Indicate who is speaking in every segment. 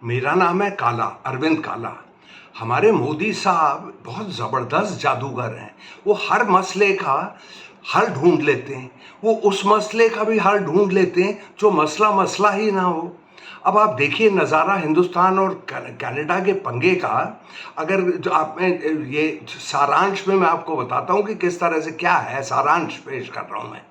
Speaker 1: मेरा नाम है काला, अरविंद काला। हमारे मोदी साहब बहुत ज़बरदस्त जादूगर हैं। वो हर मसले का हल ढूंढ लेते हैं। वो उस मसले का भी हल ढूंढ लेते हैं जो मसला मसला ही ना हो। अब आप देखिए नज़ारा हिंदुस्तान और कनाडा के पंगे का। अगर जो आप में ये सारांश में मैं आपको बताता हूँ कि किस तरह से क्या है, सारांश पेश कर रहा हूँ मैं।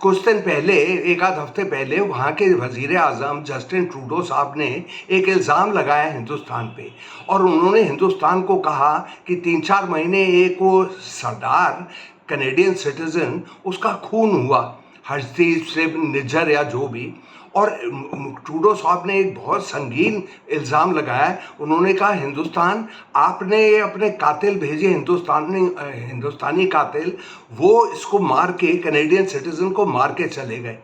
Speaker 1: कुछ दिन पहले, एक आध हफ्ते पहले, वहाँ के वजीर आज़म जस्टिन ट्रूडो साहब ने एक इल्ज़ाम लगाया हिंदुस्तान पे। और उन्होंने हिंदुस्तान को कहा कि 3-4 महीने एक वो सरदार कनेडियन सिटीज़न उसका खून हुआ, हर्षदीप सिंह निज्जर या जो भी। और ट्रूडो साहब ने एक बहुत संगीन इल्ज़ाम लगाया। उन्होंने कहा हिंदुस्तान, आपने अपने कातिल भेजे, हिंदुस्तानी कातिल, वो इसको मार के, कनेडियन सिटीज़न को मार के चले गए।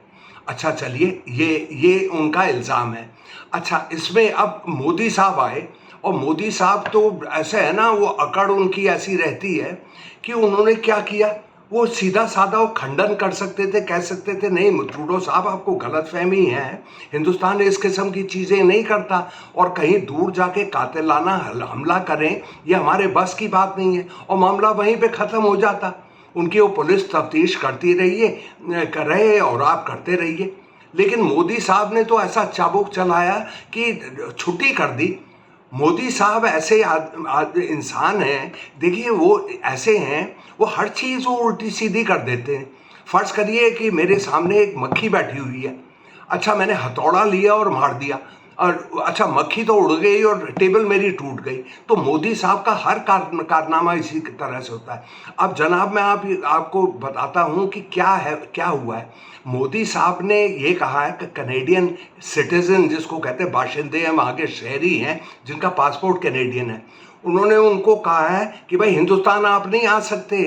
Speaker 1: अच्छा चलिए, ये उनका इल्ज़ाम है। अच्छा, इसमें अब मोदी साहब आए, और मोदी साहब तो ऐसे है ना, वो अकड़ उनकी ऐसी रहती है कि उन्होंने क्या किया, वो सीधा साधा वो खंडन कर सकते थे, कह सकते थे नहीं ट्रूडो साहब आपको गलतफहमी है, हिंदुस्तान इस किस्म की चीज़ें नहीं करता, और कहीं दूर जाके कातिलाना हमला करें ये हमारे बस की बात नहीं है, और मामला वहीं पे ख़त्म हो जाता। उनकी वो पुलिस तफ्तीश करती रहिए, कर रहे, और आप करते रहिए। लेकिन मोदी साहब ने तो ऐसा चाबुक चलाया कि छुट्टी कर दी। मोदी साहब ऐसे इंसान हैं, देखिए वो ऐसे हैं, वो हर चीज़ वो उल्टी सीधी कर देते हैं। फ़र्ज़ करिए कि मेरे सामने एक मक्खी बैठी हुई है। अच्छा, मैंने हथौड़ा लिया और मार दिया, और अच्छा मक्खी तो उड़ गई और टेबल मेरी टूट गई। तो मोदी साहब का हर कारनामा इसी तरह से होता है। अब जनाब, मैं आपको बताता हूँ कि क्या हुआ है। मोदी साहब ने ये कहा है कि कनेडियन सिटीजन, जिसको कहते हैं बाशिंदे हैं, वहाँ के शहरी हैं जिनका पासपोर्ट कनेडियन है, उन्होंने उनको कहा है कि भाई हिंदुस्तान आप नहीं आ सकते,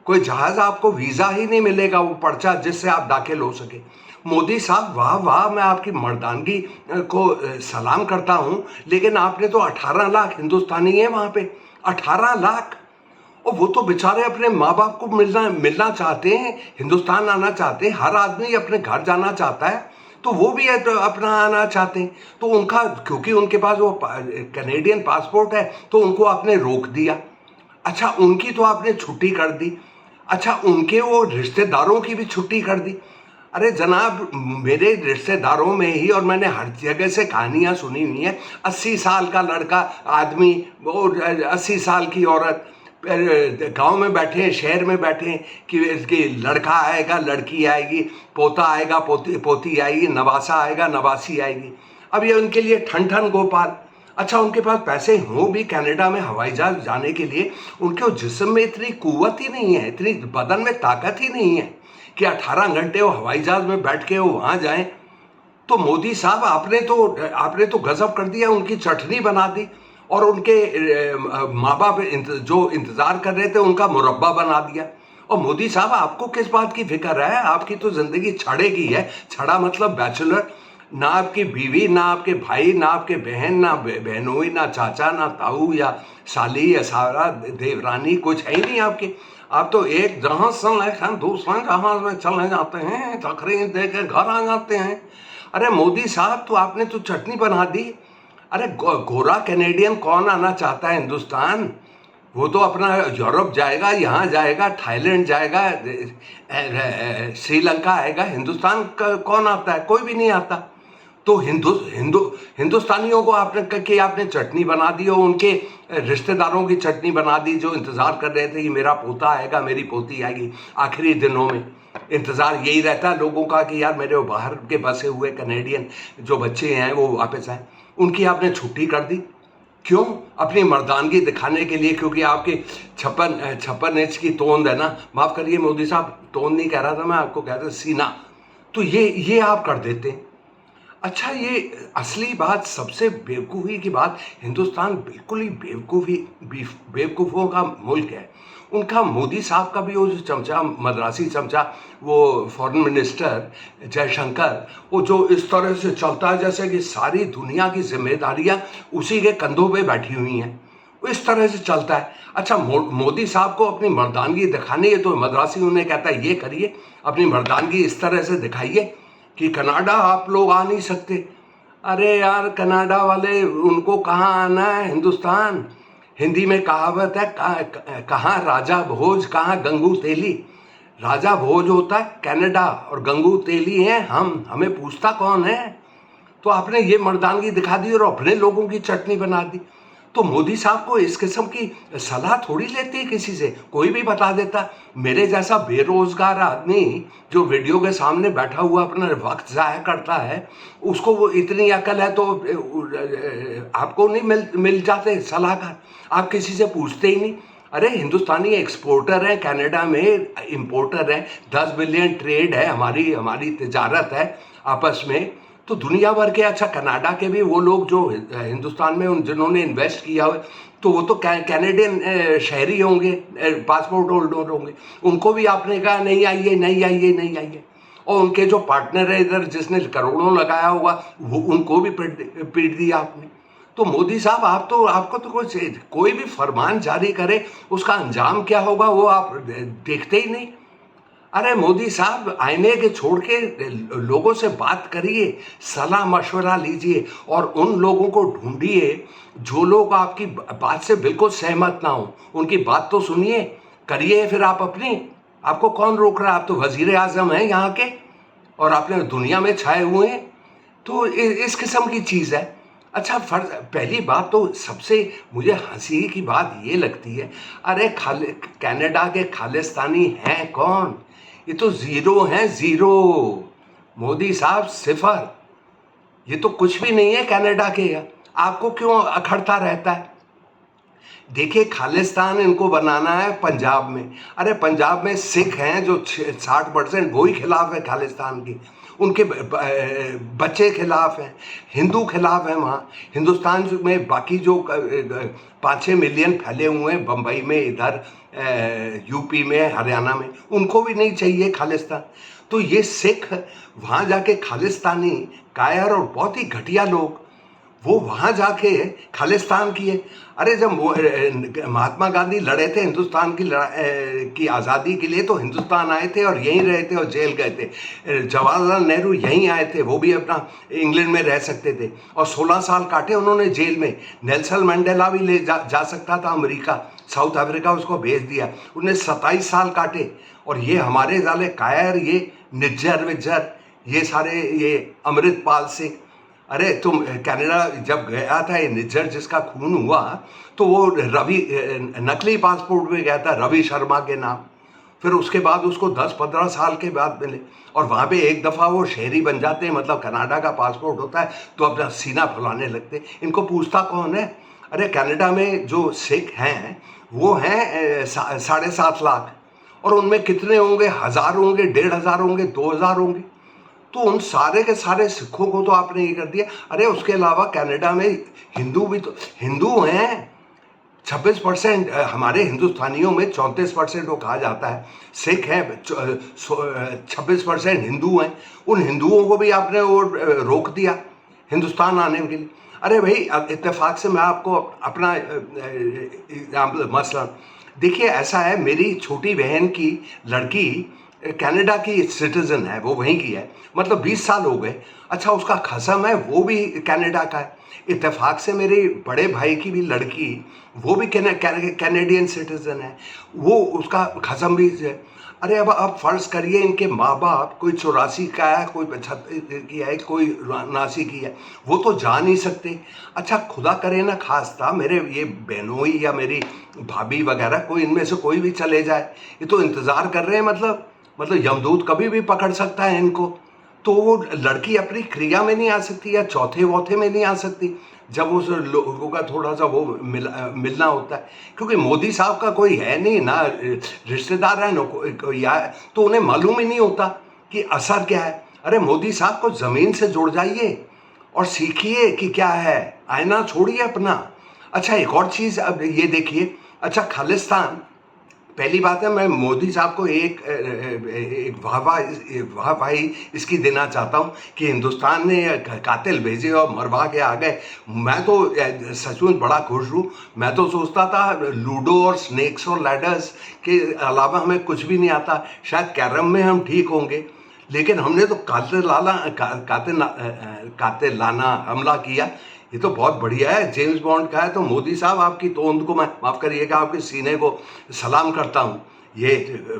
Speaker 1: कोई जहाज़, आपको वीज़ा ही नहीं मिलेगा, वो पर्चा जिससे आप दाखिल हो सके। मोदी साहब, वाह वाह, मैं आपकी मर्दानगी को सलाम करता हूँ, लेकिन आपने तो 18 लाख हिंदुस्तानी हैं वहाँ पे, 18 लाख। और वो तो बेचारे अपने माँ बाप को मिलना चाहते हैं, हिंदुस्तान आना चाहते हैं, हर आदमी अपने घर जाना चाहता है, तो वो भी है तो अपना आना चाहते हैं। तो उनका, क्योंकि उनके पास वो कनेडियन पासपोर्ट है, तो उनको आपने रोक दिया। अच्छा, उनकी तो आपने छुट्टी कर दी। अच्छा, उनके वो रिश्तेदारों की भी छुट्टी कर दी। अरे जनाब, मेरे रिश्तेदारों में ही, और मैंने हर जगह से कहानियाँ सुनी हुई हैं, 80 साल का लड़का आदमी और 80 साल की औरत गांव में बैठे हैं, शहर में बैठे हैं कि इसके लड़का आएगा, लड़की आएगी, पोता आएगा, पोती आएगी, नवासा आएगा, नवासी आएगी। अब ये उनके लिए ठन ठन गोपाल। अच्छा, उनके पास पैसे हों भी कनाडा में हवाई जहाज जाने के लिए, उनके जिस्म में इतनी कुव्वत ही नहीं है, इतनी बदन में ताकत ही नहीं है कि 18 घंटे वो हवाई जहाज में बैठ के वो वहाँ जाएं। तो मोदी साहब, आपने तो गजब कर दिया, उनकी चटनी बना दी, और उनके माँ बाप जो इंतज़ार कर रहे थे उनका मुरब्बा बना दिया। और मोदी साहब, आपको किस बात की फिक्र है? आपकी तो ज़िंदगी छड़े की है। छड़ा मतलब बैचलर। ना आपकी बीवी, ना आपके भाई, ना आपके बहन, ना बहनोई, ना चाचा, ना ताऊ या साली या सारा देवरानी, कुछ है ही नहीं आपके। आप तो एक जहां से लेकर दूसरा जहां में चले जाते हैं, तकरीर दे के घर आ जाते हैं। अरे मोदी साहब, तो आपने तो चटनी बना दी। अरे गोरा कैनेडियन कौन आना चाहता है हिंदुस्तान? वो तो अपना यूरोप जाएगा, यहाँ जाएगा, थाईलैंड जाएगा, श्रीलंका आएगा। हिंदुस्तान का कौन आता है? कोई भी नहीं आता। तो हिंदुस्तानियों को आपने चटनी बना दी, और उनके रिश्तेदारों की चटनी बना दी जो इंतज़ार कर रहे थे कि मेरा पोता आएगा, मेरी पोती आएगी। आखिरी दिनों में इंतज़ार यही रहता है लोगों का कि यार मेरे बाहर के बसे हुए कनेडियन जो बच्चे हैं वो वापस आए। उनकी आपने छुट्टी कर दी। क्यों? अपनी मर्दानगी दिखाने के लिए, क्योंकि आपकी 56 इंच की तोंद है ना। माफ़ करिए मोदी साहब, तोंद नहीं कह रहा था मैं, आपको कहता सीना। तो ये आप कर देते हैं। अच्छा, ये असली बात, सबसे बेवकूफ़ी की बात, हिंदुस्तान बिल्कुल ही बेवकूफ़ों का मुल्क है। उनका मोदी साहब का भी वो जो चमचा, मद्रासी चमचा, वो फॉरेन मिनिस्टर जयशंकर, वो जो इस तरह से चलता है जैसे कि सारी दुनिया की जिम्मेदारियां उसी के कंधों पे बैठी हुई हैं, वो इस तरह से चलता है। अच्छा, मोदी साहब को अपनी मर्दानगी दिखानी है तो मद्रासी उन्हें कहता है ये करिए, अपनी मर्दानगी इस तरह से दिखाइए कि कनाडा आप लोग आ नहीं सकते। अरे यार कनाडा वाले, उनको कहाँ आना है हिंदुस्तान। हिंदी में कहावत है, कहाँ राजा भोज कहाँ गंगू तेली। राजा भोज होता है कनाडा और गंगू तेली हैं हम, हमें पूछता कौन है। तो आपने ये मर्दानगी दिखा दी और अपने लोगों की चटनी बना दी। तो मोदी साहब को इस किस्म की सलाह थोड़ी लेती है किसी से, कोई भी बता देता। मेरे जैसा बेरोजगार आदमी जो वीडियो के सामने बैठा हुआ अपना वक्त जाया करता है, उसको वो इतनी अकल है तो आपको नहीं मिल जाते सलाहकार, आप किसी से पूछते ही नहीं। अरे हिंदुस्तानी एक्सपोर्टर है, कनाडा में इंपोर्टर है, 10 बिलियन ट्रेड है, हमारी हमारी तिजारत है आपस में। तो दुनिया भर के, अच्छा कनाडा के भी वो लोग जो हिंदुस्तान में जिन्होंने इन्वेस्ट किया हुआ, तो वो तो कैनेडियन शहरी होंगे, पासपोर्ट होल्डर होंगे। उनको भी आपने कहा नहीं आइए नहीं आइए नहीं आइए, और उनके जो पार्टनर है इधर जिसने करोड़ों लगाया हुआ, वो उनको भी पीट दिया आपने। तो मोदी साहब आप तो, आपको तो कोई भी फरमान जारी करे उसका अंजाम क्या होगा वो आप देखते ही नहीं। अरे मोदी साहब आईने के छोड़ के लोगों से बात करिए, सलाह मशवरा लीजिए और उन लोगों को ढूंढिए जो लोग आपकी बात से बिल्कुल सहमत ना हो, उनकी बात तो सुनिए, करिए फिर आप अपनी। आपको कौन रोक रहा है, आप तो वजीर आजम हैं यहाँ के और आपने दुनिया में छाए हुए हैं। तो इस किस्म की चीज़ है। अच्छा फर्ज, पहली बात तो सबसे मुझे हंसी की बात ये लगती है, अरे कनाडा के खालिस्तानी हैं कौन? ये तो जीरो हैं, जीरो। मोदी साहब सिफर, ये तो कुछ भी नहीं है कनाडा के। आपको क्यों अखड़ता रहता है? देखिए खालिस्तान इनको बनाना है पंजाब में। अरे पंजाब में सिख हैं जो 60%, वही खिलाफ है खालिस्तान की, उनके बच्चे खिलाफ हैं, हिंदू खिलाफ हैं वहाँ। हिंदुस्तान में बाकी जो 5-6 मिलियन फैले हुए हैं बम्बई में, इधर यूपी में, हरियाणा में, उनको भी नहीं चाहिए खालिस्तान। तो ये सिख वहाँ जाके खालिस्तानी कायर और बहुत ही घटिया लोग, वो वहाँ जाके खालिस्तान किए। अरे जब महात्मा गांधी लड़े थे हिंदुस्तान की आज़ादी के लिए, तो हिंदुस्तान आए थे और यहीं रहे थे और जेल गए थे। जवाहरलाल नेहरू यहीं आए थे, वो भी अपना इंग्लैंड में रह सकते थे और 16 साल काटे उन्होंने जेल में। नेल्सन मंडेला भी जा सकता था अमेरिका, साउथ अफ्रीका उसको भेज दिया, उन्हें 27 साल काटे। और ये हमारे जाले कायर, ये निज्जर विज्जर, ये सारे, ये अमृतपाल सिंह। अरे तुम कनाडा जब गया था ये निज्जर जिसका खून हुआ, तो वो रवि नकली पासपोर्ट में गया था रवि शर्मा के नाम। फिर उसके बाद उसको 10-15 साल के बाद मिले, और वहाँ पे एक दफ़ा वो शहरी बन जाते हैं, मतलब कनाडा का पासपोर्ट होता है, तो अपना सीना फुलाने लगते। इनको पूछता कौन है? अरे कनाडा में जो सिख हैं वो हैं 7.5 लाख, और उनमें कितने होंगे? 1000 होंगे, 1500 होंगे, 2000 होंगे। तो उन सारे के सारे सिखों को तो आपने ये कर दिया। अरे उसके अलावा कनाडा में हिंदू भी तो हिंदू हैं 26%, हमारे हिंदुस्तानियों में 34% को कहा जाता है सिख हैं, 26% हिंदू हैं। उन हिंदुओं को भी आपने वो रोक दिया हिंदुस्तान आने के लिए। अरे भाई इत्तेफाक से मैं आपको अपना मसला देखिए, ऐसा है, मेरी छोटी बहन की लड़की कनाडा की सिटीजन है, वो वहीं की है, मतलब 20 साल हो गए। अच्छा उसका खसम है वो भी कनाडा का है। इत्तेफाक से मेरे बड़े भाई की भी लड़की, वो भी कैनेडियन सिटीजन है, वो उसका खसम भी है। अरे अब फर्ज करिए इनके माँ बाप, कोई 84 का है, कोई 75 की है, कोई 79 की है, वो तो जा नहीं सकते। अच्छा खुदा करे ना खास्ता मेरे ये बहनोई या मेरी भाभी वगैरह, कोई इनमें से कोई भी चले जाए, ये तो इंतज़ार कर रहे हैं, मतलब यमदूत कभी भी पकड़ सकता है इनको। तो वो लड़की अपनी क्रिया में नहीं आ सकती या चौथे वौथे में नहीं आ सकती जब उस लोगों का थोड़ा सा वो मिलना होता है, क्योंकि मोदी साहब का कोई है नहीं ना, रिश्तेदार है ना कोई, तो उन्हें मालूम ही नहीं होता कि असर क्या है। अरे मोदी साहब को ज़मीन से जुड़ जाइए और सीखिए कि क्या है, आईना छोड़िए अपना। अच्छा एक और चीज़ अब ये देखिए, अच्छा खालिस्तान, पहली बात है मैं मोदी साहब को एक वाहवाही इसकी देना चाहता हूँ कि हिंदुस्तान ने कातिल भेजे और मरवा के आ गए। मैं तो सचमुच बड़ा खुश हूँ। मैं तो सोचता था लूडो और स्नेक्स और लैडर्स के अलावा हमें कुछ भी नहीं आता, शायद कैरम में हम ठीक होंगे, लेकिन हमने तो कातिलाना हमला किया। ये तो बहुत बढ़िया है, जेम्स बॉन्ड का है। तो मोदी साहब, आपकी तोंद को मैं, माफ़ करिएगा, आपके सीने को सलाम करता हूँ। ये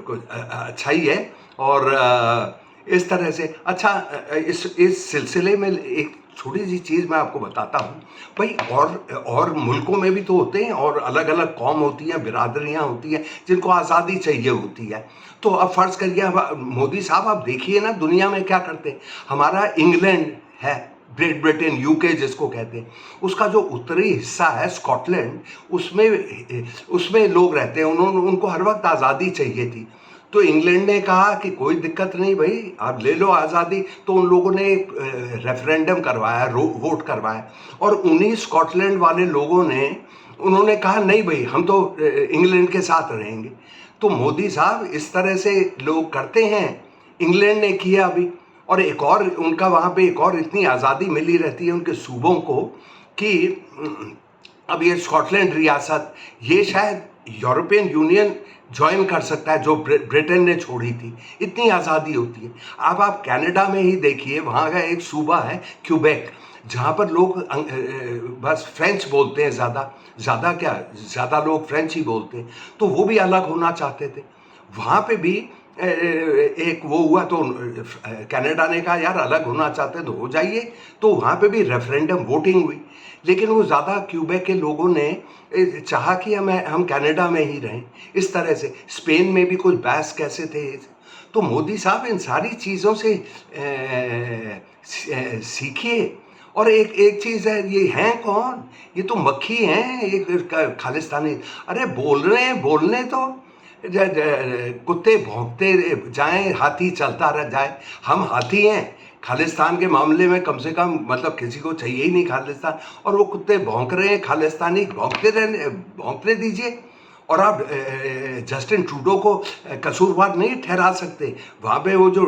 Speaker 1: कुछ अच्छा ही है। और इस तरह से अच्छा, इस सिलसिले में एक छोटी सी चीज़ मैं आपको बताता हूँ भाई। और मुल्कों में भी तो होते हैं, और अलग अलग कौम होती हैं, बिरादरियाँ होती हैं जिनको आज़ादी चाहिए होती है। तो अब फ़र्ज़ करिए, अब मोदी साहब आप देखिए ना दुनिया में क्या करते हैं। हमारा इंग्लैंड है, ग्रेट ब्रिटेन, यूके जिसको कहते हैं, उसका जो उत्तरी हिस्सा है स्कॉटलैंड, उसमें लोग रहते हैं। उनको हर वक्त आज़ादी चाहिए थी। तो इंग्लैंड ने कहा कि कोई दिक्कत नहीं भाई, आप ले लो आज़ादी। तो उन लोगों ने एक रेफरेंडम करवाया, वोट करवाया, और उन्हीं स्कॉटलैंड वाले लोगों ने, उन्होंने कहा नहीं भाई, हम तो इंग्लैंड के साथ रहेंगे। तो मोदी साहब इस तरह से लोग करते हैं। इंग्लैंड ने किया अभी, और एक और उनका वहाँ पे एक और इतनी आज़ादी मिली रहती है उनके सूबों को कि अब ये स्कॉटलैंड रियासत, ये शायद यूरोपियन यूनियन ज्वाइन कर सकता है, जो ब्रिटेन ने छोड़ी थी। इतनी आज़ादी होती है। अब आप कनाडा में ही देखिए, वहाँ का एक सूबा है क्यूबेक, जहाँ पर लोग बस फ्रेंच बोलते हैं। ज़्यादा क्या, ज़्यादा लोग फ्रेंच ही बोलते हैं। तो वो भी अलग होना चाहते थे। वहाँ पे भी एक वो हुआ, तो कनाडा ने कहा यार अलग होना चाहते हैं तो हो जाइए। तो वहाँ पे भी रेफरेंडम वोटिंग हुई, लेकिन वो ज़्यादा क्यूबेक के लोगों ने चाहा कि हम कनाडा में ही रहें। इस तरह से स्पेन में भी कुछ बहस कैसे थे। तो मोदी साहब इन सारी चीज़ों से सीखिए। और एक एक चीज़ है, ये हैं कौन? ये तो मक्खी हैं, एक खालिस्तानी। अरे बोल रहे हैं, बोलने तो कुत्ते भौंकते जाएं, हाथी चलता रह जाए। हम हाथी हैं खालिस्तान के मामले में, कम से कम मतलब किसी को चाहिए ही नहीं खालिस्तान। और वो कुत्ते भौंक रहे हैं, खालिस्तानी भौंकने दीजिए। और आप जस्टिन ट्रूडो को कसूरवार नहीं ठहरा सकते। वहाँ पे वो जो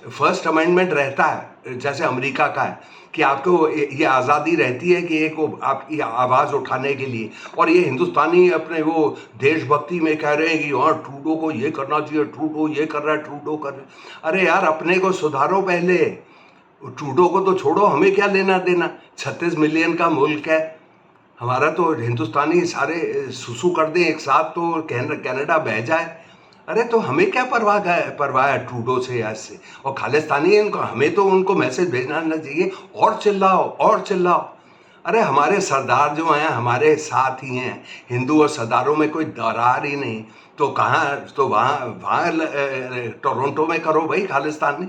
Speaker 1: फर्स्ट अमेंडमेंट रहता है, जैसे अमेरिका का है, कि आपको ये आज़ादी रहती है कि एक आपकी आवाज़ उठाने के लिए। और ये हिंदुस्तानी अपने वो देशभक्ति में कह रहे हैं कि हाँ ट्रूडो को ये करना चाहिए, ट्रूडो ये कर रहा है, ट्रूडो कर रहा है। अरे यार, अपने को सुधारो पहले। ट्रूडो को तो छोड़ो, हमें क्या लेना देना। 36 मिलियन का मुल्क है हमारा, तो हिंदुस्तानी सारे सुसु कर दें एक साथ तो कनाडा बह जाए। अरे तो हमें क्या परवाह है ट्रूडो से या इससे। और खालिस्तानी इनको, हमें तो उनको मैसेज भेजना ना चाहिए, और चिल्लाओ और चिल्लाओ। अरे हमारे सरदार जो हैं हमारे साथ ही हैं, हिंदू और सरदारों में कोई दरार ही नहीं। तो कहाँ, तो वहाँ वहाँ टोरंटो में करो भाई खालिस्तानी,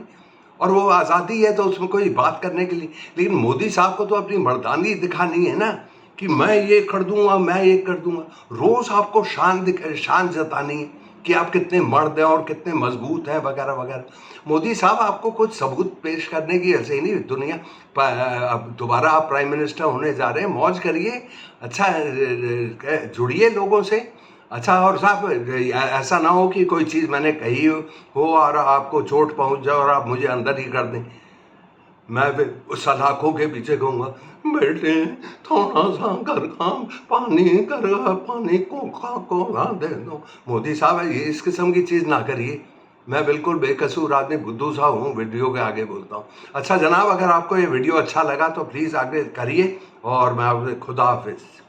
Speaker 1: और वो आज़ादी है तो उसमें कोई बात करने के लिए। लेकिन मोदी साहब को तो अपनी मर्दानगी दिखानी है ना, कि मैं ये कर दूंगा, मैं ये कर दूंगा। रोज़ आपको शान जतानी है कि आप कितने मर्द हैं और कितने मजबूत हैं, वगैरह वगैरह। मोदी साहब, आपको कुछ सबूत पेश करने की ऐसे ही नहीं दुनिया। अब दोबारा आप प्राइम मिनिस्टर होने जा रहे हैं, मौज करिए। अच्छा, जुड़िए लोगों से। अच्छा, और साहब ऐसा ना हो कि कोई चीज़ मैंने कही हो और आपको चोट पहुंच जाए और आप मुझे अंदर ही कर दें। मैं फिर सलाखों के पीछे कहूँगा, बेटे थोड़ा सा घर का पानी को दे दो। मोदी साहब, ये इस किस्म की चीज़ ना करिए। मैं बिल्कुल बेकसूर आदमी बुद्धू सा हूँ, वीडियो के आगे बोलता हूँ। अच्छा जनाब, अगर आपको ये वीडियो अच्छा लगा तो प्लीज़ आगे करिए, और मैं आपसे खुदा हाफिज़।